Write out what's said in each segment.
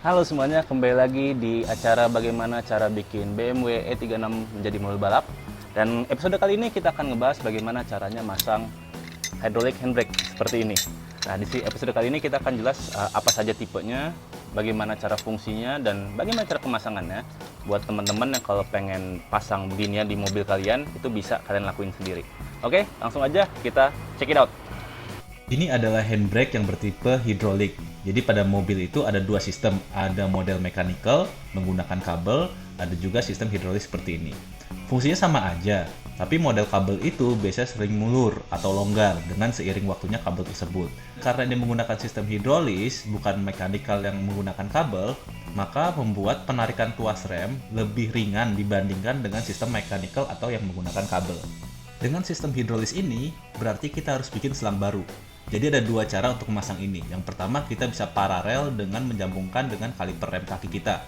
Halo semuanya, kembali lagi di acara bagaimana cara bikin BMW E36 menjadi mobil balap. Dan episode kali ini kita akan ngebahas bagaimana caranya masang hydraulic handbrake seperti ini. Nah, di episode kali ini kita akan jelas apa saja tipenya, bagaimana cara fungsinya, dan bagaimana cara pemasangannya. Buat teman-teman yang kalau pengen pasang beginian di mobil kalian, itu bisa kalian lakuin sendiri. Oke, langsung aja kita check it out. Ini adalah handbrake yang bertipe hidrolik. Jadi pada mobil itu ada dua sistem, ada model mechanical menggunakan kabel, ada juga sistem hidrolik seperti ini. Fungsinya sama aja, tapi model kabel itu biasanya sering mulur atau longgar dengan seiring waktunya kabel tersebut. Karena ini menggunakan sistem hidrolis, bukan mechanical yang menggunakan kabel, maka membuat penarikan tuas rem lebih ringan dibandingkan dengan sistem mechanical atau yang menggunakan kabel. Dengan sistem hidrolis ini, berarti kita harus bikin selang baru. Jadi ada dua cara untuk memasang ini. Yang pertama, kita bisa paralel dengan menjambungkan dengan kaliper rem kaki kita.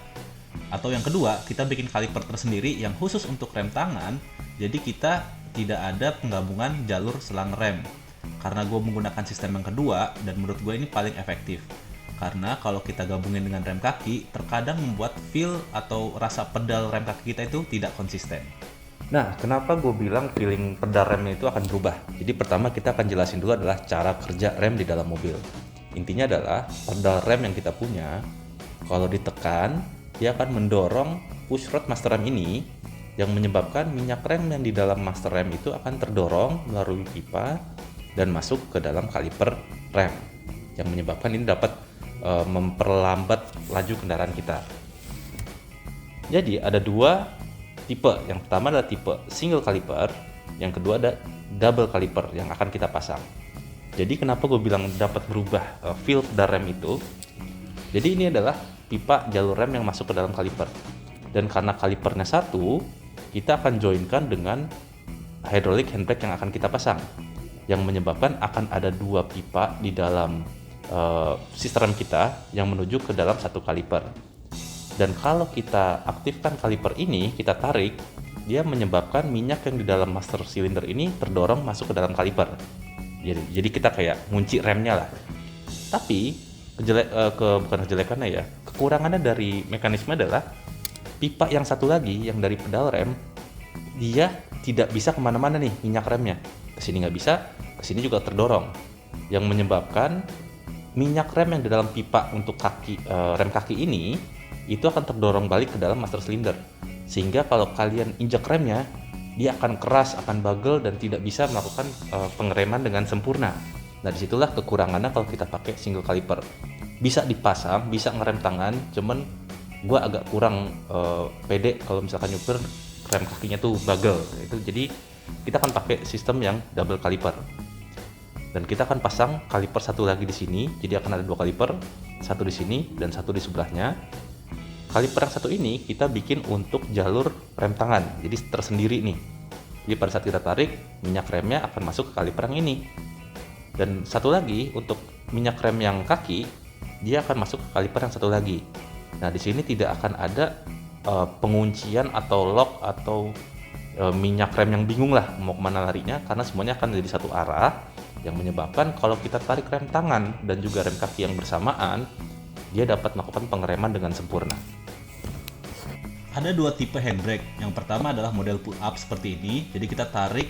Atau yang kedua, kita bikin kaliper tersendiri yang khusus untuk rem tangan. Jadi kita tidak ada penggabungan jalur selang rem. Karena gue menggunakan sistem yang kedua, dan menurut gue ini paling efektif. Karena kalau kita gabungin dengan rem kaki, terkadang membuat feel atau rasa pedal rem kaki kita itu tidak konsisten. Nah, kenapa gue bilang feeling pedal remnya itu akan berubah? Jadi pertama kita akan jelasin dulu adalah cara kerja rem di dalam mobil. Intinya adalah pedal rem yang kita punya, kalau ditekan, dia akan mendorong push rod master rem ini yang menyebabkan minyak rem yang di dalam master rem itu akan terdorong melalui pipa dan masuk ke dalam kaliper rem yang menyebabkan ini dapat memperlambat laju kendaraan kita. Jadi ada dua tipe. Yang pertama adalah tipe single caliper, yang kedua ada double caliper yang akan kita pasang. Jadi kenapa gue bilang dapat berubah feel pedal rem itu? Jadi ini adalah pipa jalur rem yang masuk ke dalam kaliper. Dan karena kalipernya satu, kita akan joinkan dengan hydraulic handbrake yang akan kita pasang, yang menyebabkan akan ada dua pipa di dalam sistem rem kita yang menuju ke dalam satu kaliper. Dan kalau kita aktifkan kaliper ini, kita tarik, dia menyebabkan minyak yang di dalam master cylinder ini terdorong masuk ke dalam kaliper. Jadi kita kayak ngunci remnya lah. Tapi bukan kejelekannya ya, kekurangannya dari mekanisme adalah pipa yang satu lagi yang dari pedal rem, dia tidak bisa kemana-mana nih minyak remnya. Kesini nggak bisa, kesini juga terdorong, yang menyebabkan minyak rem yang di dalam pipa untuk rem kaki ini itu akan terdorong balik ke dalam master cylinder, sehingga kalau kalian injak remnya, dia akan keras, akan bagel, dan tidak bisa melakukan pengereman dengan sempurna. Nah, disitulah kekurangannya kalau kita pakai single caliper. Bisa dipasang, bisa ngerem tangan, cuman gue agak kurang pede kalau misalkan nyupir rem kakinya tuh bagel. Jadi kita akan pakai sistem yang double caliper. Dan kita akan pasang kaliper satu lagi di sini, jadi akan ada dua kaliper, satu di sini dan satu di sebelahnya. Kaliper yang satu ini kita bikin untuk jalur rem tangan, jadi tersendiri nih. Jadi pada saat kita tarik, minyak remnya akan masuk ke kaliper yang ini. Dan satu lagi untuk minyak rem yang kaki, dia akan masuk ke kaliper yang satu lagi. Nah, di sini tidak akan ada penguncian atau lock atau minyak rem yang bingung lah mau kemana larinya, karena semuanya akan jadi satu arah, yang menyebabkan kalau kita tarik rem tangan dan juga rem kaki yang bersamaan, dia dapat melakukan pengereman dengan sempurna. Ada dua tipe handbrake. Yang pertama adalah model pull up seperti ini. Jadi kita tarik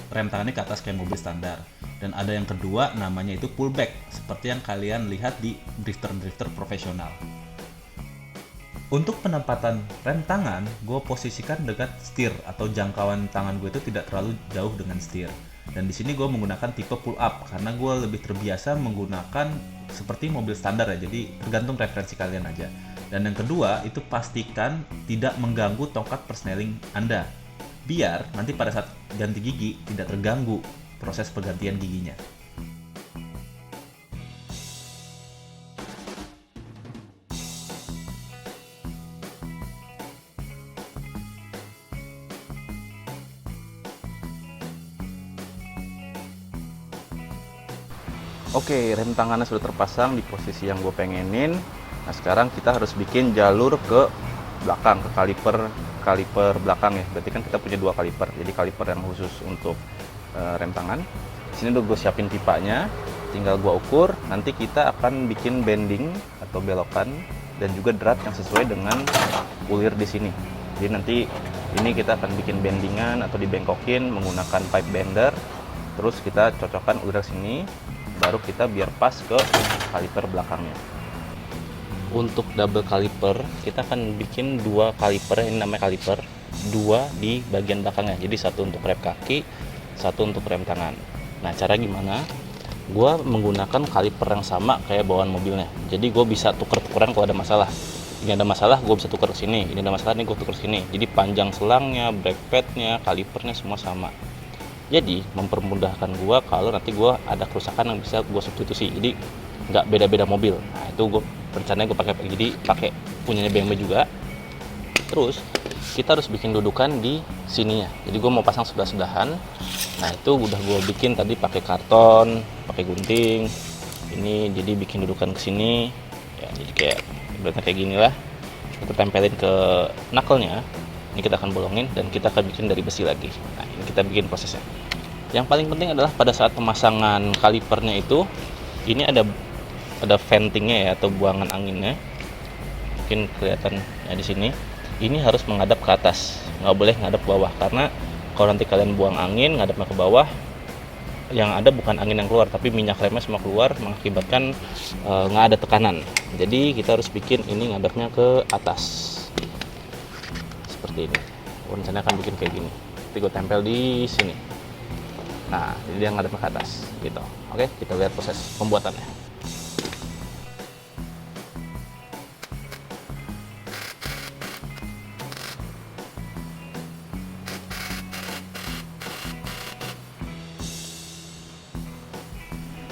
rem tangannya ke atas kayak mobil standar. Dan ada yang kedua namanya itu pullback, seperti yang kalian lihat di drifter-drifter profesional. Untuk penempatan rem tangan, gue posisikan dekat setir atau jangkauan tangan gue itu tidak terlalu jauh dengan setir. Dan di sini gue menggunakan tipe pull up karena gue lebih terbiasa menggunakan seperti mobil standar ya. Jadi tergantung referensi kalian aja. Dan yang kedua itu pastikan tidak mengganggu tongkat persneling Anda, biar nanti pada saat ganti gigi tidak terganggu proses pergantian giginya. Oke, rem tangannya sudah terpasang di posisi yang gue pengenin. Nah, sekarang kita harus bikin jalur ke belakang, ke kaliper belakang ya. Berarti kan kita punya dua kaliper. Jadi kaliper yang khusus untuk rem tangan. Di sini udah gue siapin pipanya, tinggal gue ukur. Nanti kita akan bikin bending atau belokan dan juga drat yang sesuai dengan ulir di sini. Jadi nanti ini kita akan bikin bendingan atau dibengkokin menggunakan pipe bender. Terus kita cocokkan ulir sini, baru kita biar pas ke kaliper belakangnya. Untuk double kaliper, kita akan bikin 2 kaliper, ini namanya kaliper, 2 di bagian belakangnya. Jadi satu untuk rem kaki, satu untuk rem tangan. Nah, cara gimana? Gue menggunakan kaliper yang sama kayak bawaan mobilnya. Jadi gue bisa tuker-tukeran kalau ada masalah. Ini ada masalah, gue bisa tuker ke sini. Ini ada masalah, nih gue tuker ke sini. Jadi panjang selangnya, brake padnya, kalipernya semua sama. Jadi mempermudahkan gue kalau nanti gue ada kerusakan yang bisa gue substitusi. Jadi nggak beda-beda mobil. Nah, itu gue rencananya gue pakai punyanya BMW juga. Terus kita harus bikin dudukan di sininya. Jadi gue mau pasang sebelah-sebelahan. Nah, itu udah gue bikin tadi pakai karton, pakai gunting. Ini jadi bikin dudukan ke sini. Ya, jadi kayak gini lah. Kita tempelin ke knuckle-nya. Ini kita akan bolongin dan kita akan bikin dari besi lagi. Nah, ini kita bikin prosesnya. Yang paling penting adalah pada saat pemasangan kalipernya itu, ini ada ventingnya ya, atau buangan anginnya. Mungkin kelihatan ya di sini. Ini harus menghadap ke atas, nggak boleh ngadap ke bawah, karena kalau nanti kalian buang angin ngadapnya ke bawah, yang ada bukan angin yang keluar, tapi minyak remnya semua keluar, mengakibatkan nggak ada tekanan. Jadi kita harus bikin ini ngadapnya ke atas, seperti ini. Rencananya akan bikin kayak gini. Nanti gue tempel di sini. Nah, jadi dia ngadapnya ke atas, gitu. Oke, kita lihat proses pembuatannya.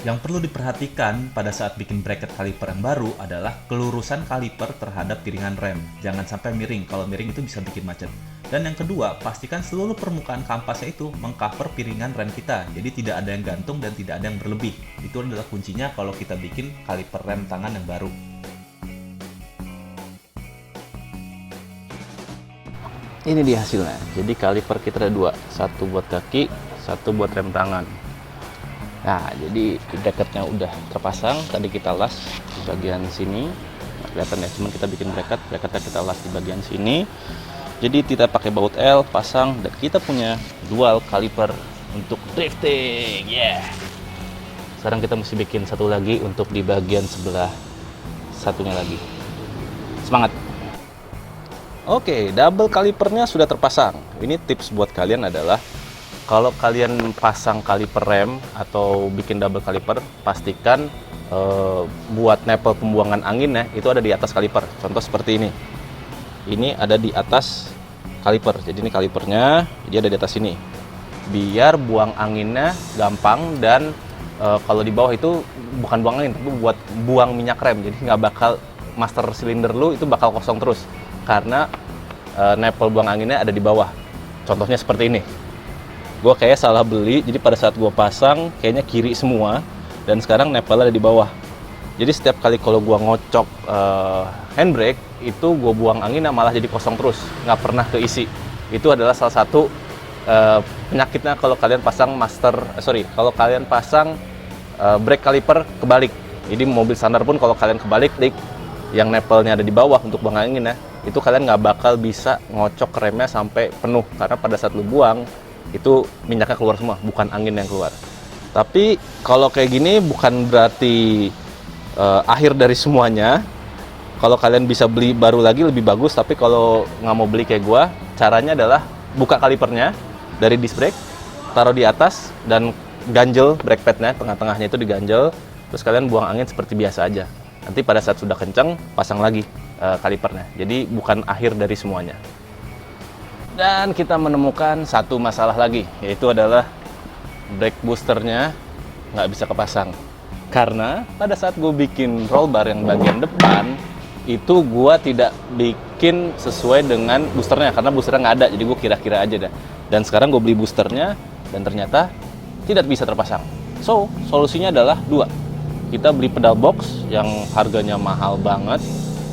Yang perlu diperhatikan pada saat bikin bracket kaliper yang baru adalah kelurusan kaliper terhadap piringan rem. Jangan sampai miring, kalau miring itu bisa bikin macet. Dan yang kedua, pastikan seluruh permukaan kampasnya itu mengcover piringan rem kita. Jadi tidak ada yang gantung dan tidak ada yang berlebih. Itu adalah kuncinya kalau kita bikin kaliper rem tangan yang baru. Ini dia hasilnya. Jadi kaliper kita ada 2, satu buat kaki, satu buat rem tangan. Nah, jadi bracketnya udah terpasang. Tadi kita las di bagian sini. Nah, kelihatan ya, cuman kita bikin bracketnya kita las di bagian sini. Jadi kita pakai baut L, pasang, dan kita punya dual kaliper untuk drifting. Yeah. Sekarang kita mesti bikin satu lagi untuk di bagian sebelah satunya lagi. Semangat! Oke, double kalipernya sudah terpasang. Ini tips buat kalian adalah, kalau kalian pasang kaliper rem atau bikin double kaliper, pastikan buat nepel pembuangan anginnya itu ada di atas kaliper. Contoh seperti ini. Ini ada di atas kaliper. Jadi ini kalipernya, dia ada di atas sini. Biar buang anginnya gampang, dan kalau di bawah itu bukan buang angin, tapi buat buang minyak rem. Jadi nggak bakal master silinder lu itu bakal kosong terus, karena nepel buang anginnya ada di bawah. Contohnya seperti ini. Gue kayak salah beli, jadi pada saat gue pasang kayaknya kiri semua, dan sekarang nepelnya ada di bawah. Jadi setiap kali kalau gue ngocok handbrake, itu gue buang anginnya malah jadi kosong terus, nggak pernah keisi. Itu adalah salah satu penyakitnya kalau kalian pasang kalau kalian pasang brake caliper kebalik. Jadi mobil standar pun kalau kalian kebalik, yang nepelnya ada di bawah untuk buang anginnya, itu kalian nggak bakal bisa ngocok remnya sampai penuh, karena pada saat lu buang itu minyaknya keluar semua, bukan angin yang keluar. Tapi kalau kayak gini bukan berarti akhir dari semuanya. Kalau kalian bisa beli baru lagi lebih bagus, tapi kalau nggak mau beli kayak gua, caranya adalah buka kalipernya dari disc brake, taruh di atas, dan ganjel brake padnya, tengah-tengahnya itu diganjel, terus kalian buang angin seperti biasa aja. Nanti pada saat sudah kenceng, pasang lagi kalipernya. Jadi bukan akhir dari semuanya. Dan kita menemukan satu masalah lagi, yaitu adalah brake boosternya nggak bisa kepasang. Karena pada saat gue bikin roll bar yang bagian depan, itu gue tidak bikin sesuai dengan boosternya, karena boosternya nggak ada, jadi gue kira-kira aja dah. Dan sekarang gue beli boosternya, dan ternyata tidak bisa terpasang. So, solusinya adalah 2. Kita beli pedal box yang harganya mahal banget,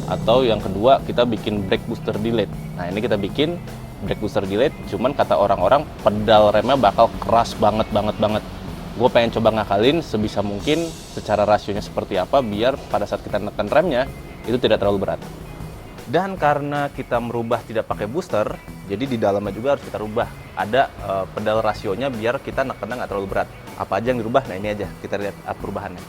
atau yang kedua kita bikin brake booster delete. Nah, ini kita bikin brake booster delete, cuman kata orang-orang pedal remnya bakal keras banget. Gue pengen coba ngakalin sebisa mungkin secara rasionya seperti apa, biar pada saat kita neken remnya itu tidak terlalu berat. Dan karena kita merubah tidak pakai booster, jadi di dalamnya juga harus kita rubah. Ada pedal rasionya biar kita nekennya nggak terlalu berat. Apa aja yang dirubah? Nah ini aja, kita lihat perubahannya.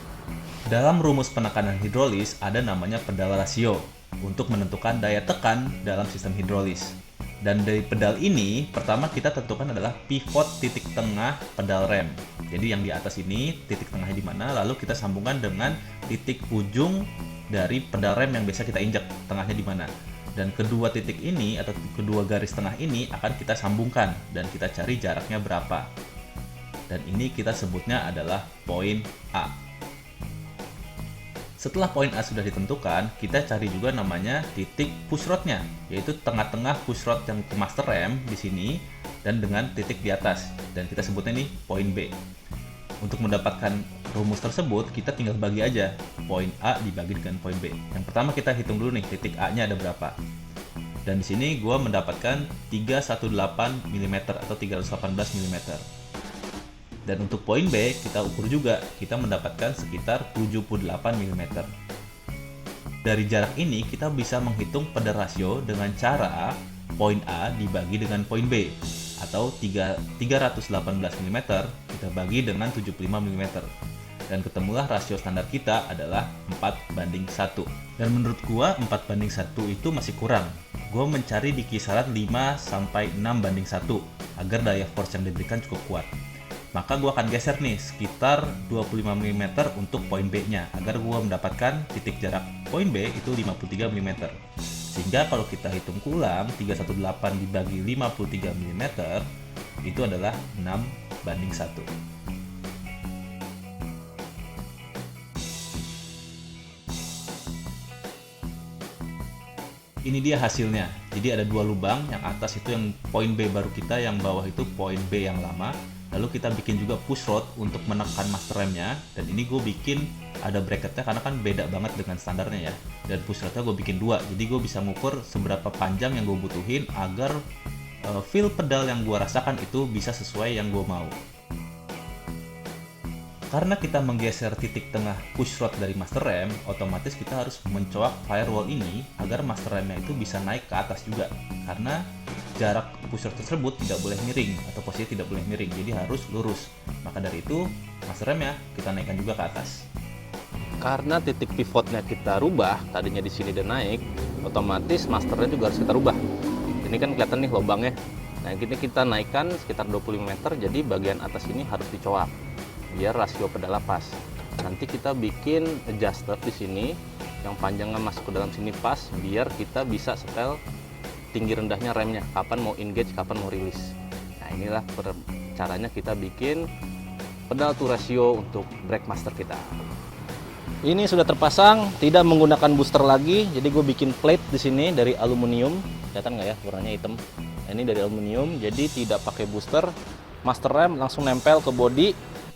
Dalam rumus penekanan hidrolis ada namanya pedal rasio untuk menentukan daya tekan dalam sistem hidrolis. Dan dari pedal ini, pertama kita tentukan adalah pivot titik tengah pedal rem. Jadi yang di atas ini titik tengahnya di mana, lalu kita sambungkan dengan titik ujung dari pedal rem yang biasa kita injak, tengahnya di mana. Dan kedua titik ini atau kedua garis tengah ini akan kita sambungkan dan kita cari jaraknya berapa. Dan ini kita sebutnya adalah poin A. Setelah poin A sudah ditentukan, kita cari juga namanya titik push rod-nya, yaitu tengah-tengah push rod yang ke master rem di sini dan dengan titik di atas. Dan kita sebutnya ini poin B. Untuk mendapatkan rumus tersebut, kita tinggal bagi aja poin A dibagi dengan poin B. Yang pertama kita hitung dulu nih titik A-nya ada berapa. Dan di sini gue mendapatkan 318 mm atau 318 mm. Dan untuk poin B kita ukur juga, kita mendapatkan sekitar 78 mm. Dari jarak ini kita bisa menghitung pedal rasio dengan cara poin A dibagi dengan poin B, atau 318 mm kita bagi dengan 75 mm. Dan ketemulah rasio standar kita adalah 4:1. Dan menurut gua 4:1 itu masih kurang. Gua mencari di kisaran 5-6:1 agar daya force yang diberikan cukup kuat. Maka gua akan geser nih sekitar 25 mm untuk poin B-nya agar gua mendapatkan titik jarak poin B itu 53 mm. Sehingga kalau kita hitung ulang 318 dibagi 53 mm itu adalah 6:1. Ini dia hasilnya. Jadi ada dua lubang, yang atas itu yang poin B baru kita, yang bawah itu poin B yang lama. Lalu kita bikin juga push rod untuk menekan master remnya. Dan ini gue bikin ada bracketnya karena kan beda banget dengan standarnya ya. Dan push rodnya gue bikin dua, jadi gue bisa ngukur seberapa panjang yang gue butuhin agar feel pedal yang gue rasakan itu bisa sesuai yang gue mau. Karena kita menggeser titik tengah push rod dari master rem, otomatis kita harus mencoak firewall ini agar master remnya itu bisa naik ke atas juga. Karena jarak push rod tersebut tidak boleh miring atau posisi tidak boleh miring, jadi harus lurus. Maka dari itu master remnya kita naikkan juga ke atas. Karena titik pivotnya kita rubah, tadinya di sini dan naik, otomatis masternya juga harus kita rubah. Ini kan kelihatan nih lubangnya. Nah, ini kita naikkan sekitar 25 meter, jadi bagian atas ini harus dicoak biar rasio pedalnya pas. Nanti kita bikin adjuster di sini yang panjangnya masuk ke dalam sini pas, biar kita bisa setel tinggi rendahnya remnya, kapan mau engage, kapan mau rilis. Nah, inilah caranya kita bikin pedal to ratio untuk brake master kita. Ini sudah terpasang, tidak menggunakan booster lagi. Jadi gue bikin plate di sini dari aluminium. Kelihatan nggak ya warnanya hitam? Nah, ini dari aluminium, jadi tidak pakai booster. Master rem langsung nempel ke body.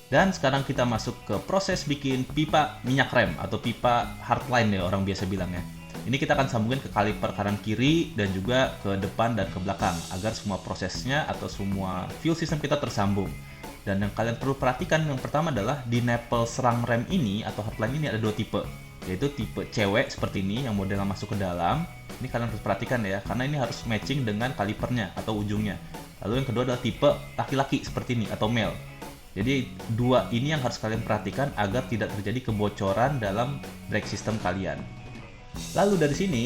Dan sekarang kita masuk ke proses bikin pipa minyak rem atau pipa hardline ya orang biasa bilangnya. Ini kita akan sambungin ke kaliper kanan kiri dan juga ke depan dan ke belakang agar semua prosesnya atau semua fuel system kita tersambung. Dan yang kalian perlu perhatikan yang pertama adalah di nipple serang rem ini atau hardline ini ada dua tipe, yaitu tipe cewek seperti ini yang modelnya masuk ke dalam. Ini kalian harus perhatikan ya, karena ini harus matching dengan kalipernya atau ujungnya. Lalu yang kedua adalah tipe laki-laki seperti ini atau male. Jadi dua ini yang harus kalian perhatikan agar tidak terjadi kebocoran dalam brake system kalian. Lalu dari sini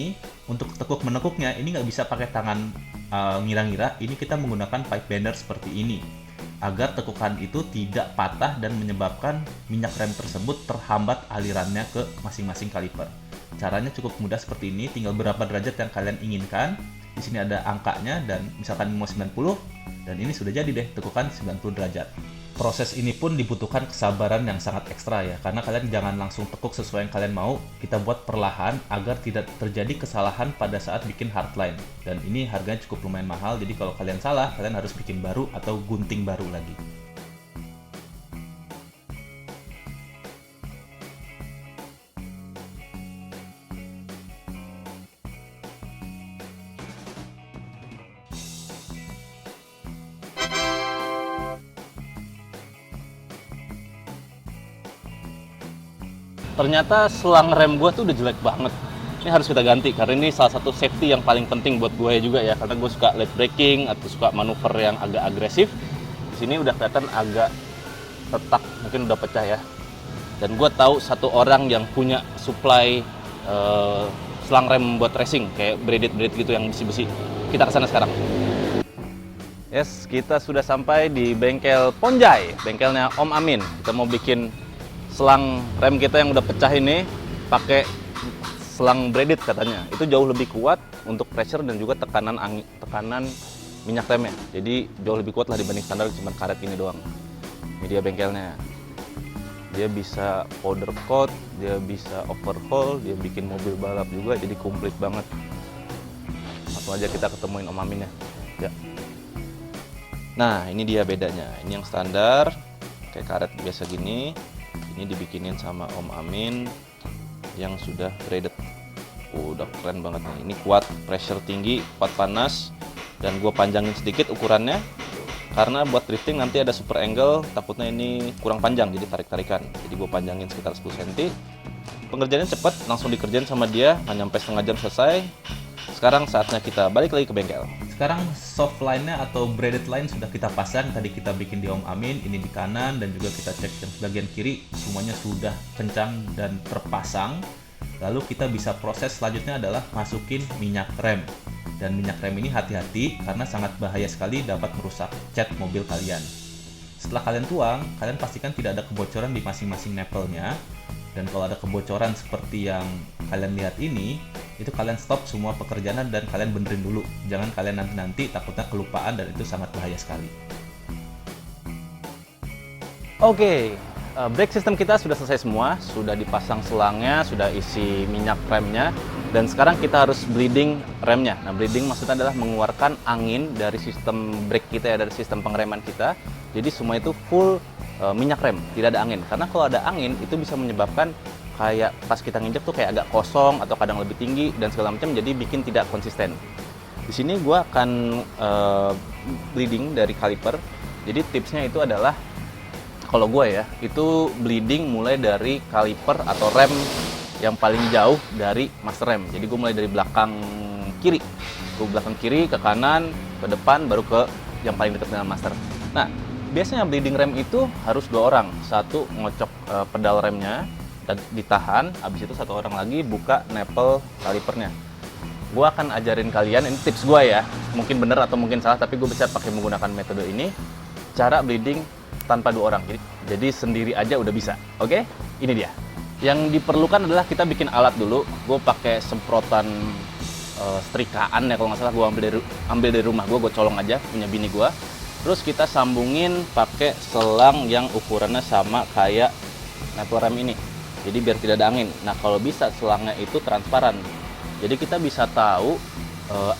untuk tekuk menekuknya ini nggak bisa pakai tangan ngira-ngira. Ini kita menggunakan pipe bender seperti ini agar tekukan itu tidak patah dan menyebabkan minyak rem tersebut terhambat alirannya ke masing-masing kaliper. Caranya cukup mudah seperti ini, tinggal berapa derajat yang kalian inginkan. Di sini ada angkanya dan misalkan mau 90 dan ini sudah jadi deh tekukan 90 derajat. Proses ini pun dibutuhkan kesabaran yang sangat ekstra ya, karena kalian jangan langsung tekuk sesuai yang kalian mau. Kita buat perlahan agar tidak terjadi kesalahan pada saat bikin hardline. Dan ini harganya cukup lumayan mahal, jadi kalau kalian salah, kalian harus bikin baru atau gunting baru lagi. Ternyata selang rem gue tuh udah jelek banget. Ini harus kita ganti karena ini salah satu safety yang paling penting buat gue juga ya, karena gue suka late braking atau suka manuver yang agak agresif. Di sini udah kelihatan agak retak, mungkin udah pecah ya. Dan gue tahu satu orang yang punya supply selang rem buat racing kayak braided gitu yang besi-besi. Kita kesana sekarang. Yes, kita sudah sampai di bengkel Ponjai, bengkelnya Om Amin. Kita mau bikin selang rem kita yang udah pecah ini pakai selang braided katanya. Itu jauh lebih kuat untuk pressure dan juga tekanan minyak remnya. Jadi jauh lebih kuat lah dibanding standar cuma karet ini doang. Ini dia bengkelnya. Dia bisa powder coat, dia bisa overhaul, dia bikin mobil balap juga, jadi komplit banget. Langsung aja kita ketemuin Om Aminnya. Ya. Nah, ini dia bedanya. Ini yang standar, kayak karet biasa gini. Ini dibikinin sama Om Amin yang sudah braided. Udah keren banget nih. Ini kuat, pressure tinggi, kuat panas, dan gue panjangin sedikit ukurannya karena buat drifting nanti ada super angle, takutnya ini kurang panjang jadi tarik-tarikan. Jadi gue panjangin sekitar 10 cm. Pengerjaannya cepat, langsung dikerjain sama dia, nggak nyampe setengah jam selesai. Sekarang saatnya kita balik lagi ke bengkel. Sekarang soft line-nya atau braided line sudah kita pasang. Tadi kita bikin di Om Amin, ini di kanan, dan juga kita cek yang bagian kiri. Semuanya sudah kencang dan terpasang. Lalu kita bisa proses selanjutnya adalah masukin minyak rem. Dan minyak rem ini hati-hati karena sangat bahaya sekali dapat merusak cat mobil kalian. Setelah kalian tuang, kalian pastikan tidak ada kebocoran di masing-masing nipple-nya. Dan kalau ada kebocoran seperti yang kalian lihat ini, itu kalian stop semua pekerjaan dan kalian benerin dulu. Jangan kalian nanti takutnya kelupaan dan itu sangat bahaya sekali. Oke, brake system kita sudah selesai semua, sudah dipasang selangnya, sudah isi minyak remnya, dan sekarang kita harus bleeding remnya. Nah, bleeding maksudnya adalah mengeluarkan angin dari sistem brake kita ya, dari sistem pengereman kita. Jadi semua itu full minyak rem, tidak ada angin. Karena kalau ada angin itu bisa menyebabkan kayak pas kita nginjek tuh kayak agak kosong atau kadang lebih tinggi dan segala macam, jadi bikin tidak konsisten. Di sini gue akan bleeding dari kaliper. Jadi tipsnya itu adalah kalau gue ya, itu bleeding mulai dari kaliper atau rem yang paling jauh dari master rem. Jadi gue mulai dari belakang kiri. Gue belakang kiri ke kanan, ke depan, baru ke yang paling dekat dengan master. Nah, biasanya bleeding rem itu harus 2 orang. Satu ngocok pedal remnya dan ditahan, habis itu satu orang lagi buka nipple kalipernya. Gue akan ajarin kalian, ini tips gue ya, mungkin bener atau mungkin salah, tapi gue bisa pakai menggunakan metode ini, cara bleeding tanpa 2 orang. Jadi sendiri aja udah bisa. Oke? Ini dia. Yang diperlukan adalah kita bikin alat dulu. Gue pakai semprotan setrikaan ya, kalau nggak salah gue ambil dari rumah gue colong aja, punya bini gue. Terus kita sambungin pakai selang yang ukurannya sama kayak nipple rem ini. Jadi biar tidak ada angin. Nah, kalau bisa selangnya itu transparan. Jadi kita bisa tahu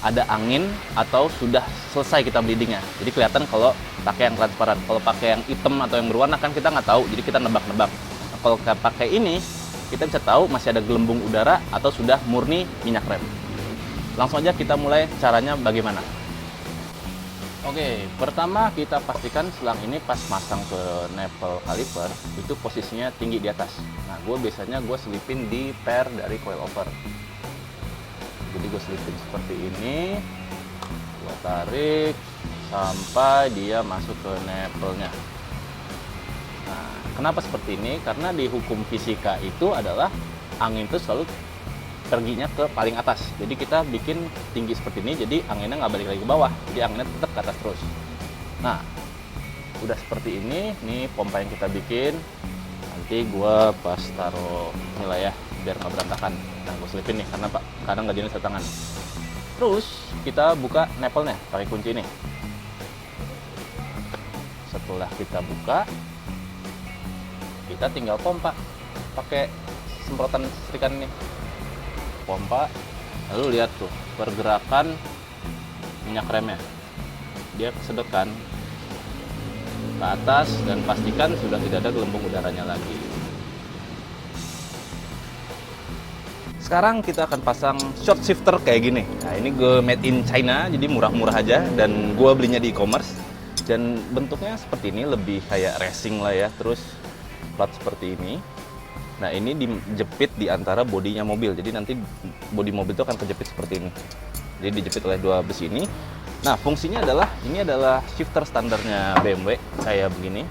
ada angin atau sudah selesai kita bleedingnya. Jadi kelihatan kalau pakai yang transparan. Kalau pakai yang hitam atau yang berwarna kan kita nggak tahu. Jadi kita nebak-nebak. Nah, kalau kita pakai ini, kita bisa tahu masih ada gelembung udara atau sudah murni minyak rem. Langsung aja kita mulai caranya bagaimana. Oke, pertama kita pastikan selang ini pas masang ke nipple kaliper itu posisinya tinggi di atas. Nah, gue biasanya selipin di pair dari coil over. Jadi gue selipin seperti ini, gue tarik sampai dia masuk ke nipple-nya. Nah, kenapa seperti ini? Karena di hukum fisika itu adalah angin itu selalu perginya ke paling atas. Jadi kita bikin tinggi seperti ini, jadi anginnya nggak balik lagi ke bawah, jadi anginnya tetap ke atas terus. Nah, udah seperti ini, nih pompa yang kita bikin. Nanti gue pas taruh inilah ya, biar nggak berantakan. Nah, gue selipin nih, karena kadang nggak jenis tangan. Terus kita buka nipple-nya pakai kunci ini. Setelah kita buka, kita tinggal pompa pakai semprotan setrikaan ini. Pompa, lalu lihat tuh pergerakan minyak remnya, dia kesedot kan ke atas dan pastikan sudah tidak ada gelembung udaranya lagi. Sekarang kita akan pasang short shifter kayak gini. Nah, ini gue made in China, jadi murah-murah aja dan gue belinya di e-commerce. Dan bentuknya seperti ini, lebih kayak racing lah ya, terus plat seperti ini. Nah, ini dijepit di antara bodinya mobil. Jadi nanti bodi mobil itu akan kejepit seperti ini. Jadi dijepit oleh dua besi ini. Nah, fungsinya adalah ini adalah shifter standarnya BMW kayak begini.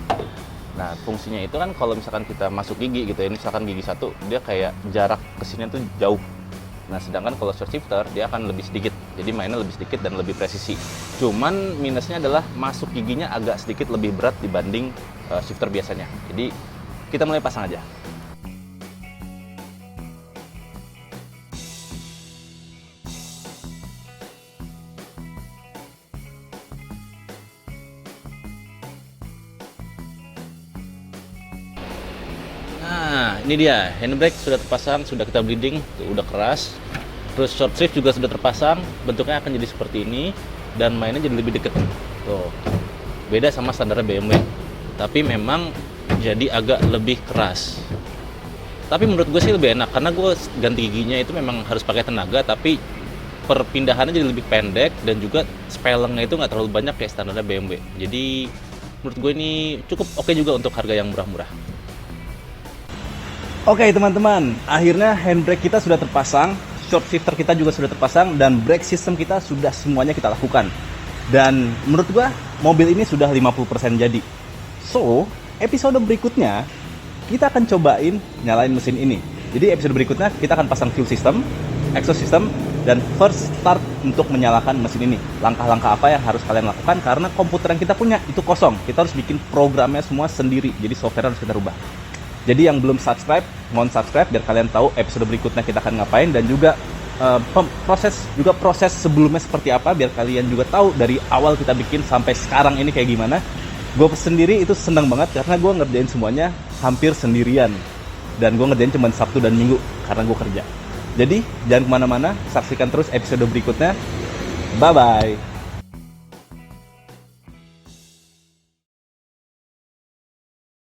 Nah, fungsinya itu kan kalau misalkan kita masuk gigi gitu ya, ini misalkan gigi satu, dia kayak jarak ke sini tuh jauh. Nah, sedangkan kalau short shifter dia akan lebih sedikit. Jadi mainnya lebih sedikit dan lebih presisi. Cuman minusnya adalah masuk giginya agak sedikit lebih berat dibanding shifter biasanya. Jadi kita mulai pasang aja. Nah, ini dia, handbrake sudah terpasang, sudah kita bleeding, tuh, udah keras. Terus short shift juga sudah terpasang, bentuknya akan jadi seperti ini dan mainnya jadi lebih deket. Tuh, beda sama standar BMW, tapi memang jadi agak lebih keras. Tapi menurut gue sih lebih enak karena gue ganti giginya itu memang harus pakai tenaga, tapi perpindahannya jadi lebih pendek dan juga spellengnya itu nggak terlalu banyak kayak standar BMW. Jadi menurut gue ini cukup oke juga untuk harga yang murah-murah. Oke teman-teman, akhirnya handbrake kita sudah terpasang, short shifter kita juga sudah terpasang, dan brake system kita sudah semuanya kita lakukan. Dan menurut gua, mobil ini sudah 50% jadi. So, episode berikutnya, kita akan cobain nyalain mesin ini. Jadi episode berikutnya, kita akan pasang fuel system, exhaust system, dan first start untuk menyalakan mesin ini. Langkah-langkah apa yang harus kalian lakukan, karena komputer yang kita punya itu kosong. Kita harus bikin programnya semua sendiri, jadi software harus kita rubah. Jadi yang belum subscribe, mohon subscribe biar kalian tahu episode berikutnya kita akan ngapain, dan juga proses sebelumnya seperti apa biar kalian juga tahu dari awal kita bikin sampai sekarang ini kayak gimana. Gue sendiri itu senang banget karena gue ngerjain semuanya hampir sendirian, dan gue ngerjain cuma Sabtu dan Minggu karena gue kerja. Jadi jangan kemana-mana, saksikan terus episode berikutnya. Bye bye.